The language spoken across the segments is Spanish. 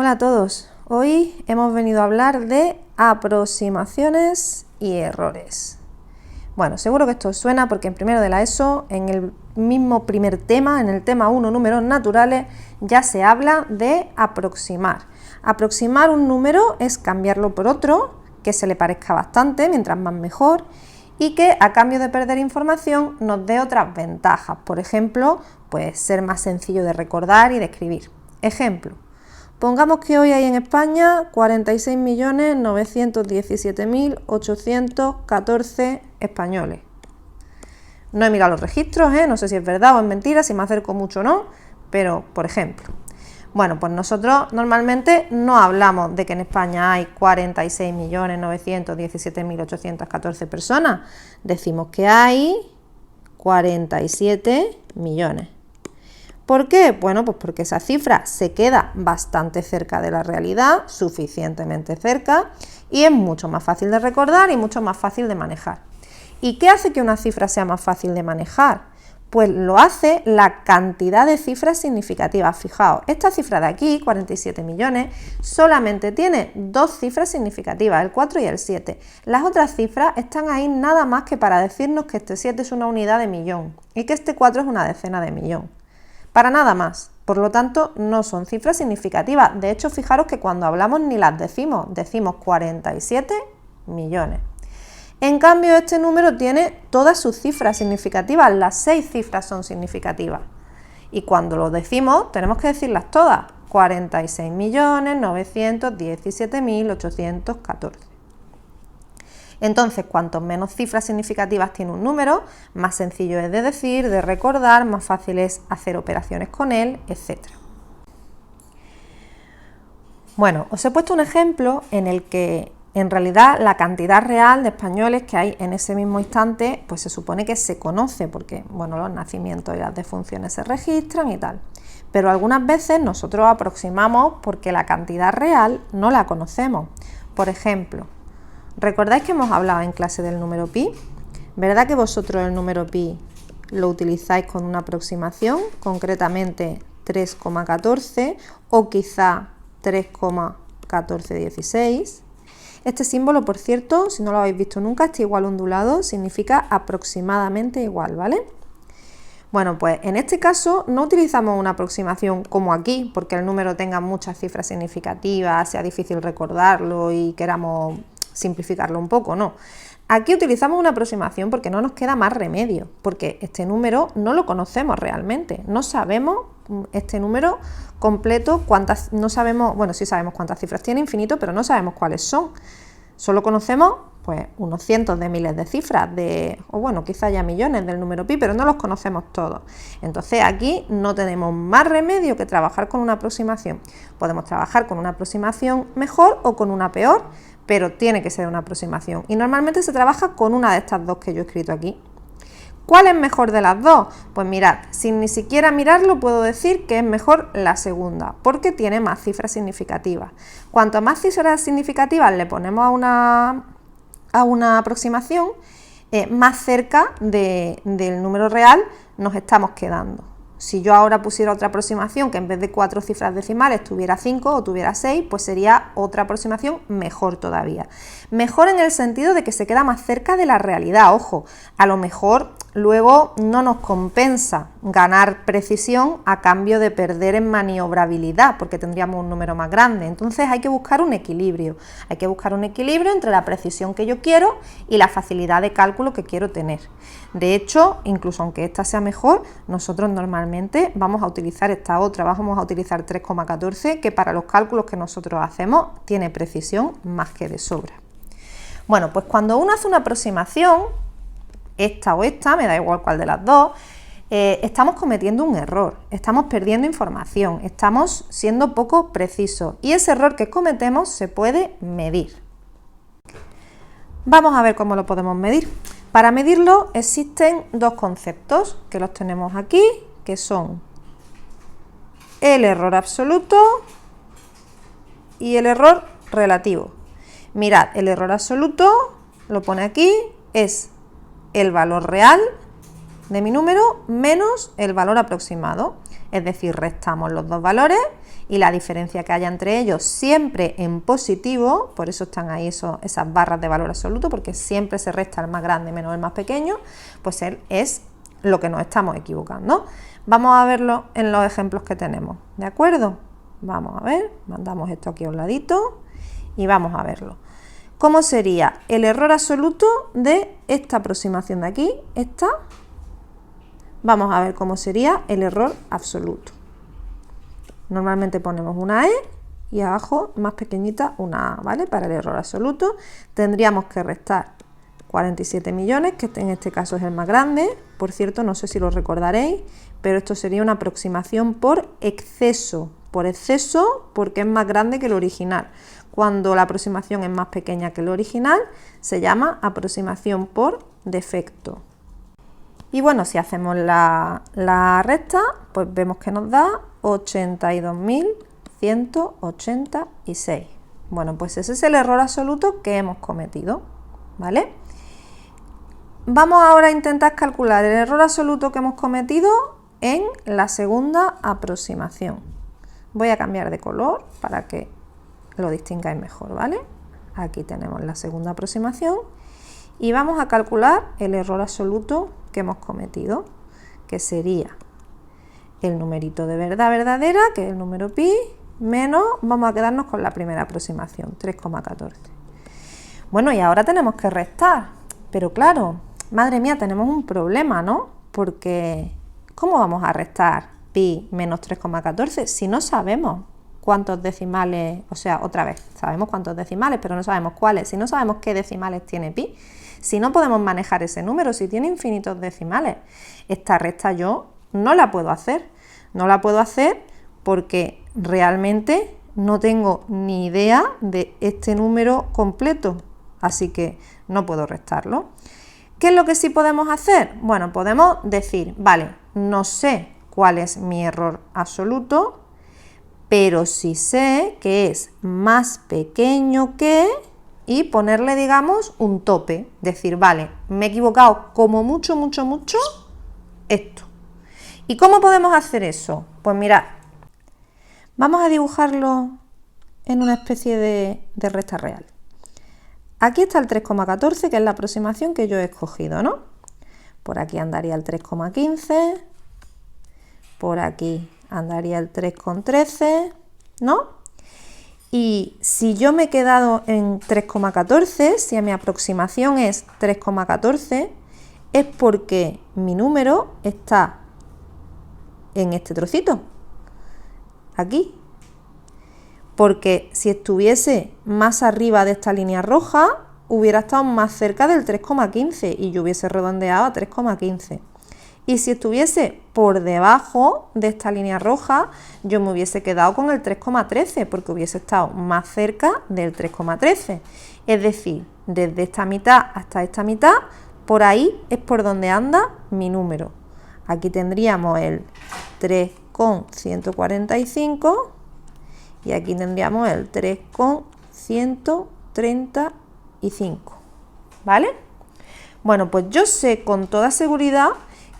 Hola a todos, hoy hemos venido a hablar de aproximaciones y errores. Bueno, seguro que esto os suena porque en primero de la ESO, en el mismo primer tema, en el tema 1, números naturales, ya se habla de aproximar. Aproximar un número es cambiarlo por otro, que se le parezca bastante, mientras más mejor, y que a cambio de perder información nos dé otras ventajas. Por ejemplo, pues ser más sencillo de recordar y de escribir. Ejemplo. Pongamos que hoy hay en España 46.917.814 españoles. No he mirado los registros, no sé si es verdad o es mentira, si me acerco mucho o no, pero por ejemplo. Bueno, pues nosotros normalmente no hablamos de que en España hay 46.917.814 personas. Decimos que hay 47 millones. ¿Por qué? Bueno, pues porque esa cifra se queda bastante cerca de la realidad, suficientemente cerca, y es mucho más fácil de recordar y mucho más fácil de manejar. ¿Y qué hace que una cifra sea más fácil de manejar? Pues lo hace la cantidad de cifras significativas. Fijaos, esta cifra de aquí, 47 millones, solamente tiene dos cifras significativas, el 4 y el 7. Las otras cifras están ahí nada más que para decirnos que este 7 es una unidad de millón y que este 4 es una decena de millón. Para nada más, por lo tanto no son cifras significativas. De hecho, fijaros que cuando hablamos ni las decimos 47 millones. En cambio, este número tiene todas sus cifras significativas, las 6 cifras son significativas. Y cuando lo decimos, tenemos que decirlas todas, 46.917.814. Entonces, cuanto menos cifras significativas tiene un número, más sencillo es de decir, de recordar, más fácil es hacer operaciones con él, etc. Bueno, os he puesto un ejemplo en el que en realidad la cantidad real de españoles que hay en ese mismo instante, pues se supone que se conoce porque, bueno, los nacimientos y las defunciones se registran y tal. Pero algunas veces nosotros aproximamos porque la cantidad real no la conocemos. Por ejemplo, ¿recordáis que hemos hablado en clase del número pi? ¿Verdad que vosotros el número pi lo utilizáis con una aproximación, concretamente 3,14 o quizá 3,1416? Este símbolo, por cierto, si no lo habéis visto nunca, este igual ondulado significa aproximadamente igual, ¿vale? Bueno, pues en este caso no utilizamos una aproximación como aquí, porque el número tenga muchas cifras significativas, sea difícil recordarlo y queramos simplificarlo un poco, no. Aquí utilizamos una aproximación porque no nos queda más remedio, porque este número no lo conocemos realmente, no sabemos este número completo, no sabemos, bueno, sí sabemos cuántas cifras tiene infinito, pero no sabemos cuáles son. Solo conocemos pues unos cientos de miles de cifras, o bueno, quizá ya millones del número pi, pero no los conocemos todos. Entonces aquí no tenemos más remedio que trabajar con una aproximación. Podemos trabajar con una aproximación mejor o con una peor, pero tiene que ser una aproximación. Y normalmente se trabaja con una de estas dos que yo he escrito aquí. ¿Cuál es mejor de las dos? Pues mirad, sin ni siquiera mirarlo puedo decir que es mejor la segunda, porque tiene más cifras significativas. Cuanto más cifras significativas le ponemos a una aproximación, más cerca del número real nos estamos quedando. Si yo ahora pusiera otra aproximación que en vez de 4 cifras decimales tuviera 5 o tuviera 6, pues sería otra aproximación mejor todavía. Mejor en el sentido de que se queda más cerca de la realidad, ojo, a lo mejor luego no nos compensa ganar precisión a cambio de perder en maniobrabilidad, porque tendríamos un número más grande. Entonces hay que buscar un equilibrio. Hay que buscar un equilibrio entre la precisión que yo quiero y la facilidad de cálculo que quiero tener. De hecho, incluso aunque esta sea mejor, nosotros normalmente vamos a utilizar esta otra, vamos a utilizar 3,14, que para los cálculos que nosotros hacemos tiene precisión más que de sobra. Bueno, pues cuando uno hace una aproximación, esta o esta, me da igual cuál de las dos, estamos cometiendo un error, estamos perdiendo información, estamos siendo poco precisos y ese error que cometemos se puede medir. Vamos a ver cómo lo podemos medir. Para medirlo existen dos conceptos que los tenemos aquí, que son el error absoluto y el error relativo. Mirad, el error absoluto, lo pone aquí, es el valor real de mi número menos el valor aproximado. es decir, restamos los dos valores y la diferencia que haya entre ellos siempre en positivo, por eso están ahí esas barras de valor absoluto, porque siempre se resta el más grande menos el más pequeño, pues es lo que nos estamos equivocando. Vamos a verlo en los ejemplos que tenemos, ¿de acuerdo? Vamos a ver, mandamos esto aquí a un ladito y vamos a verlo. ¿Cómo sería el error absoluto de esta aproximación de aquí? Esta. Vamos a ver cómo sería el error absoluto. Normalmente ponemos una E y abajo, más pequeñita, una A, ¿vale? Para el error absoluto tendríamos que restar 47 millones, que en este caso es el más grande. Por cierto, no sé si lo recordaréis, pero esto sería una aproximación por exceso. Por exceso, porque es más grande que el original. Cuando la aproximación es más pequeña que el original, se llama aproximación por defecto. Y bueno, si hacemos la resta, pues vemos que nos da 82.186. Bueno, pues ese es el error absoluto que hemos cometido, ¿vale? Vamos ahora a intentar calcular el error absoluto que hemos cometido en la segunda aproximación. Voy a cambiar de color para que lo distingáis mejor, ¿vale? Aquí tenemos la segunda aproximación y vamos a calcular el error absoluto que hemos cometido, que sería el numerito de verdad verdadera, que es el número pi, menos, vamos a quedarnos con la primera aproximación, 3,14. Bueno, y ahora tenemos que restar, pero claro, madre mía, tenemos un problema, ¿no? Porque, ¿cómo vamos a restar pi menos 3,14 si no sabemos cuántos decimales? O sea, otra vez, sabemos cuántos decimales, pero no sabemos cuáles. Si no sabemos qué decimales tiene pi, si no podemos manejar ese número, si tiene infinitos decimales, esta resta yo no la puedo hacer. No la puedo hacer porque realmente no tengo ni idea de este número completo, así que no puedo restarlo. ¿Qué es lo que sí podemos hacer? Bueno, podemos decir, vale, no sé cuál es mi error absoluto, pero sí sé que es más pequeño que, y ponerle, digamos, un tope. Decir, vale, me he equivocado como mucho, mucho, mucho, esto. ¿Y cómo podemos hacer eso? Pues mirad, vamos a dibujarlo en una especie de resta real. Aquí está el 3,14, que es la aproximación que yo he escogido, ¿no? Por aquí andaría el 3,15, por aquí andaría el 3,13, ¿no? Y si yo me he quedado en 3,14, si mi aproximación es 3,14, es porque mi número está en este trocito, aquí. Porque si estuviese más arriba de esta línea roja, hubiera estado más cerca del 3,15 y yo hubiese redondeado a 3,15. Y si estuviese por debajo de esta línea roja, yo me hubiese quedado con el 3,13 porque hubiese estado más cerca del 3,13. Es decir, desde esta mitad hasta esta mitad, por ahí es por donde anda mi número. Aquí tendríamos el 3,145 y aquí tendríamos el 3,135, ¿vale? Bueno, pues yo sé con toda seguridad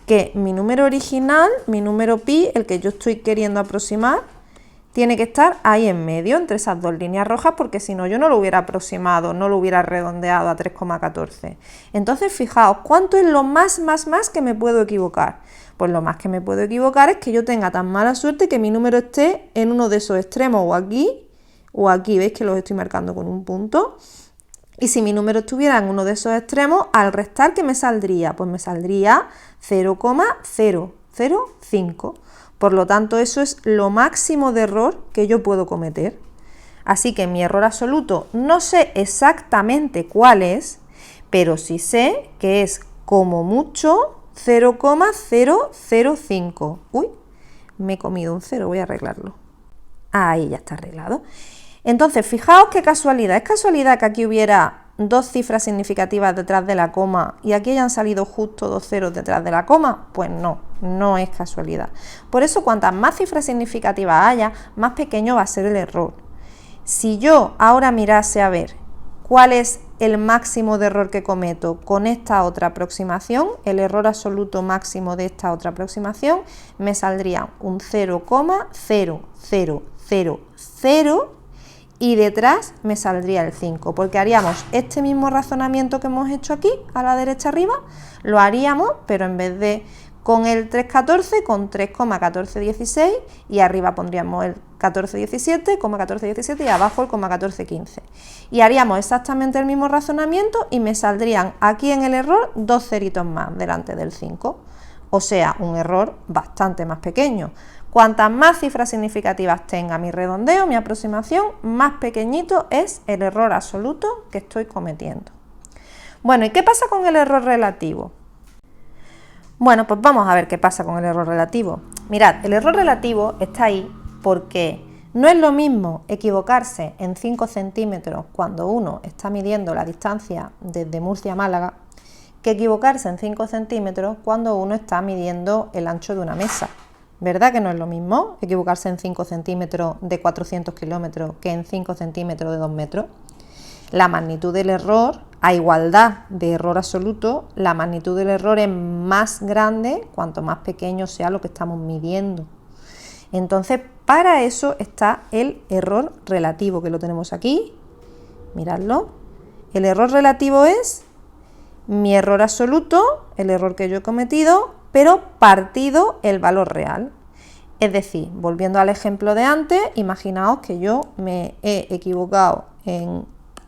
que mi número original, mi número pi, el que yo estoy queriendo aproximar, tiene que estar ahí en medio, entre esas dos líneas rojas, porque si no yo no lo hubiera aproximado, no lo hubiera redondeado a 3,14. Entonces, fijaos, ¿cuánto es lo más que me puedo equivocar? Pues lo más que me puedo equivocar es que yo tenga tan mala suerte que mi número esté en uno de esos extremos, o aquí, veis que los estoy marcando con un punto. Y si mi número estuviera en uno de esos extremos, al restar, ¿qué me saldría? Pues me saldría 0,005. Por lo tanto, eso es lo máximo de error que yo puedo cometer. Así que mi error absoluto no sé exactamente cuál es, pero sí sé que es como mucho 0,005. Uy, me he comido un 0, voy a arreglarlo. Ahí ya está arreglado. Entonces, fijaos qué casualidad. ¿Es casualidad que aquí hubiera dos cifras significativas detrás de la coma y aquí hayan salido justo dos ceros detrás de la coma? Pues no, no es casualidad. Por eso, cuantas más cifras significativas haya, más pequeño va a ser el error. Si yo ahora mirase a ver cuál es el máximo de error que cometo con esta otra aproximación, el error absoluto máximo de esta otra aproximación, me saldría un 0,0000 y detrás me saldría el 5, porque haríamos este mismo razonamiento que hemos hecho aquí, a la derecha arriba, lo haríamos, pero en vez de con el 3,14, con 3,1416 y arriba pondríamos el 1417, 1417 y abajo el 1415. Y haríamos exactamente el mismo razonamiento y me saldrían aquí en el error 2 ceritos más delante del 5, o sea, un error bastante más pequeño. Cuantas más cifras significativas tenga mi redondeo, mi aproximación, más pequeñito es el error absoluto que estoy cometiendo. Bueno, ¿y qué pasa con el error relativo? Bueno, pues vamos a ver qué pasa con el error relativo. Mirad, el error relativo está ahí porque no es lo mismo equivocarse en 5 centímetros cuando uno está midiendo la distancia desde Murcia a Málaga que equivocarse en 5 centímetros cuando uno está midiendo el ancho de una mesa. ¿Verdad que no es lo mismo equivocarse en 5 centímetros de 400 kilómetros que en 5 centímetros de 2 metros? La magnitud del error, a igualdad de error absoluto, la magnitud del error es más grande cuanto más pequeño sea lo que estamos midiendo. Entonces, para eso está el error relativo, que lo tenemos aquí. Miradlo. El error relativo es mi error absoluto, el error que yo he cometido, pero partido el valor real. Es decir, volviendo al ejemplo de antes, imaginaos que yo me he equivocado en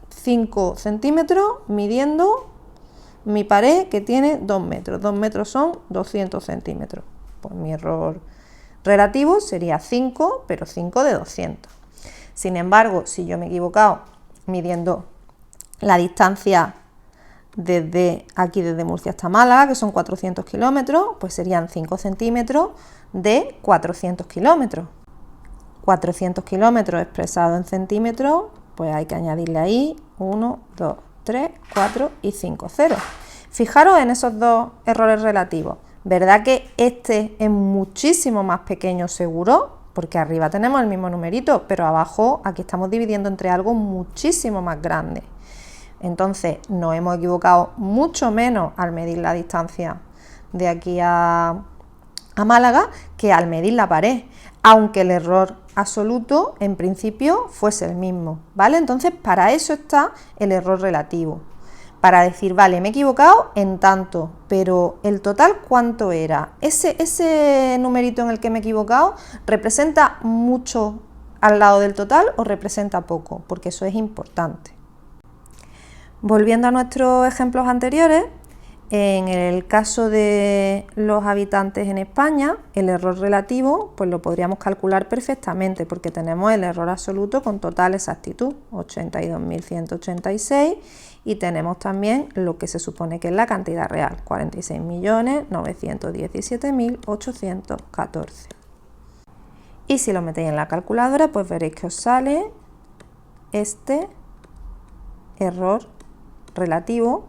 5 centímetros midiendo mi pared que tiene 2 metros. 2 metros son 200 centímetros. Pues mi error relativo sería 5, pero 5 de 200. Sin embargo, si yo me he equivocado midiendo la distancia desde aquí, desde Murcia hasta Málaga, que son 400 kilómetros, pues serían 5 centímetros de 400 kilómetros. 400 kilómetros expresado en centímetros, pues hay que añadirle ahí 1, 2, 3, 4 y 5 ceros. Fijaros en esos dos errores relativos. ¿Verdad que este es muchísimo más pequeño seguro? Porque arriba tenemos el mismo numerito, pero abajo aquí estamos dividiendo entre algo muchísimo más grande. Entonces nos hemos equivocado mucho menos al medir la distancia de aquí a Málaga que al medir la pared, aunque el error absoluto en principio fuese el mismo, ¿vale? Entonces para eso está el error relativo, para decir, vale, me he equivocado en tanto, pero el total ¿cuánto era? Ese numerito en el que me he equivocado ¿representa mucho al lado del total o representa poco? Porque eso es importante. Volviendo a nuestros ejemplos anteriores, en el caso de los habitantes en España, el error relativo pues lo podríamos calcular perfectamente porque tenemos el error absoluto con total exactitud, 82.186, y tenemos también lo que se supone que es la cantidad real, 46.917.814. Y si lo metéis en la calculadora, pues veréis que os sale este error relativo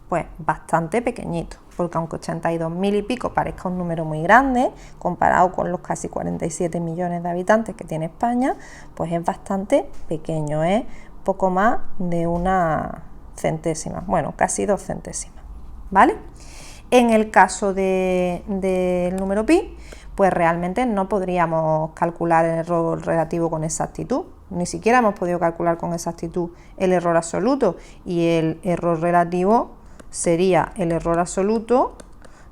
pues bastante pequeñito, porque aunque 82.000 y pico parezca un número muy grande comparado con los casi 47 millones de habitantes que tiene España, pues es bastante pequeño, es poco más de una centésima, bueno, casi 2 centésimas, ¿vale? En el caso del número pi, pues realmente no podríamos calcular el error relativo con exactitud, ni siquiera hemos podido calcular con exactitud el error absoluto, y el error relativo sería el error absoluto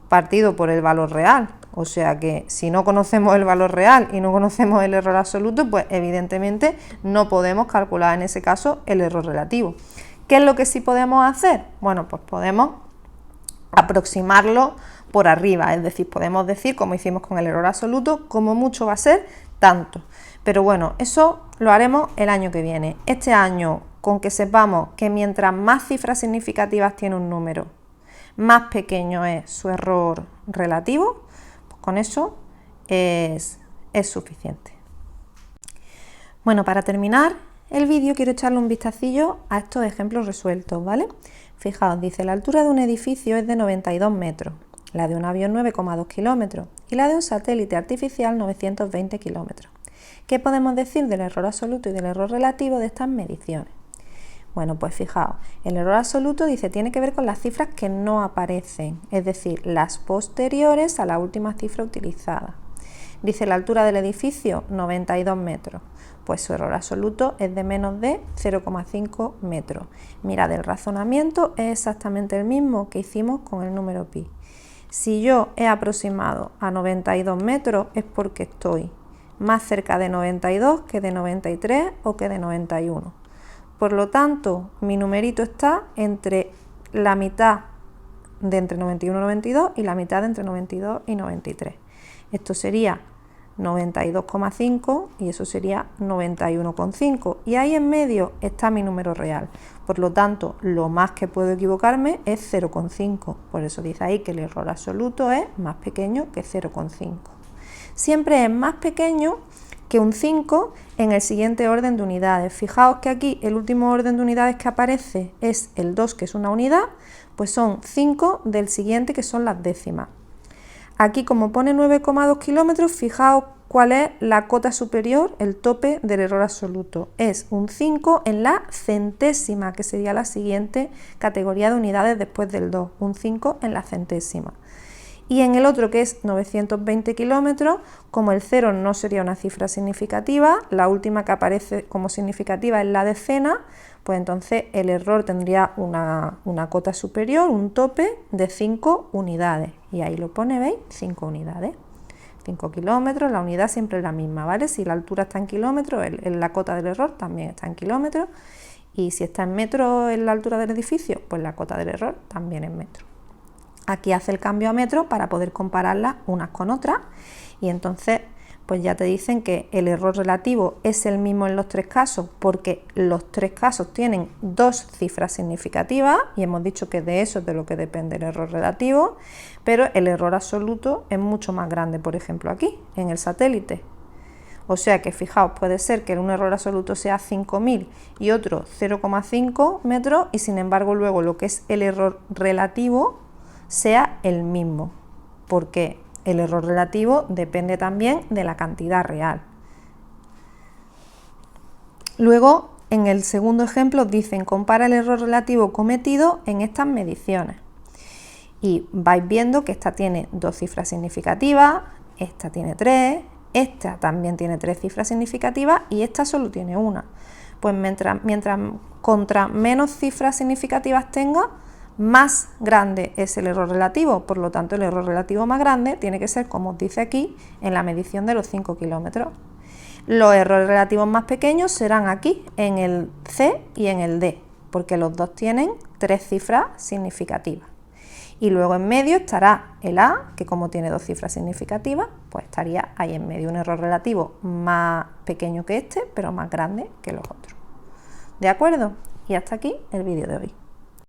partido por el valor real. O sea que si no conocemos el valor real y no conocemos el error absoluto, pues evidentemente no podemos calcular en ese caso el error relativo. ¿Qué es lo que sí podemos hacer? Bueno, pues podemos aproximarlo por arriba, es decir, podemos decir, como hicimos con el error absoluto, como mucho va a ser tanto. Pero bueno, eso lo haremos el año que viene. Este año, con que sepamos que mientras más cifras significativas tiene un número, más pequeño es su error relativo, pues con eso es suficiente. Bueno, para terminar el vídeo quiero echarle un vistacillo a estos ejemplos resueltos, ¿vale? Fijaos, dice, la altura de un edificio es de 92 metros, la de un avión 9,2 kilómetros y la de un satélite artificial 920 kilómetros. ¿Qué podemos decir del error absoluto y del error relativo de estas mediciones? Bueno, pues fijaos, el error absoluto dice tiene que ver con las cifras que no aparecen, es decir, las posteriores a la última cifra utilizada. Dice la altura del edificio 92 metros, pues su error absoluto es de menos de 0,5 metros. Mirad, el razonamiento es exactamente el mismo que hicimos con el número pi. Si yo he aproximado a 92 metros es porque estoy más cerca de 92 que de 93 o que de 91. Por lo tanto, mi numerito está entre la mitad de entre 91 y 92 y la mitad de entre 92 y 93. Esto sería 92,5 y eso sería 91,5. Y ahí en medio está mi número real. Por lo tanto, lo más que puedo equivocarme es 0,5. Por eso dice ahí que el error absoluto es más pequeño que 0,5. Siempre es más pequeño que un 5 en el siguiente orden de unidades. Fijaos que aquí el último orden de unidades que aparece es el 2, que es una unidad, pues son 5 del siguiente, que son las décimas. Aquí, como pone 9,2 kilómetros, fijaos cuál es la cota superior, el tope del error absoluto. Es un 5 en la centésima, que sería la siguiente categoría de unidades después del 2, un 5 en la centésima. Y en el otro, que es 920 kilómetros, como el 0 no sería una cifra significativa, la última que aparece como significativa es la decena, pues entonces el error tendría una cota superior, un tope de 5 unidades. Y ahí lo pone, ¿veis? 5 unidades. 5 kilómetros, la unidad siempre es la misma, ¿vale? Si la altura está en kilómetros, la cota del error también está en kilómetros. Y si está en metros en la altura del edificio, pues la cota del error también es metro. Aquí hace el cambio a metro para poder compararlas unas con otras y entonces pues ya te dicen que el error relativo es el mismo en los tres casos porque los tres casos tienen dos cifras significativas y hemos dicho que de eso es de lo que depende el error relativo, pero el error absoluto es mucho más grande, por ejemplo aquí en el satélite. O sea que fijaos, puede ser que un error absoluto sea 5.000 y otro 0,5 metros y sin embargo luego lo que es el error relativo sea el mismo, porque el error relativo depende también de la cantidad real. Luego, en el segundo ejemplo, dicen compara el error relativo cometido en estas mediciones. Y vais viendo que esta tiene dos cifras significativas, esta tiene tres, esta también tiene tres cifras significativas y esta solo tiene una. Pues mientras contra menos cifras significativas tenga, más grande es el error relativo, por lo tanto el error relativo más grande tiene que ser, como os dice aquí, en la medición de los 5 kilómetros. Los errores relativos más pequeños serán aquí, en el C y en el D, porque los dos tienen tres cifras significativas. Y luego en medio estará el A, que como tiene dos cifras significativas, pues estaría ahí en medio un error relativo más pequeño que este, pero más grande que los otros. ¿De acuerdo? Y hasta aquí el vídeo de hoy.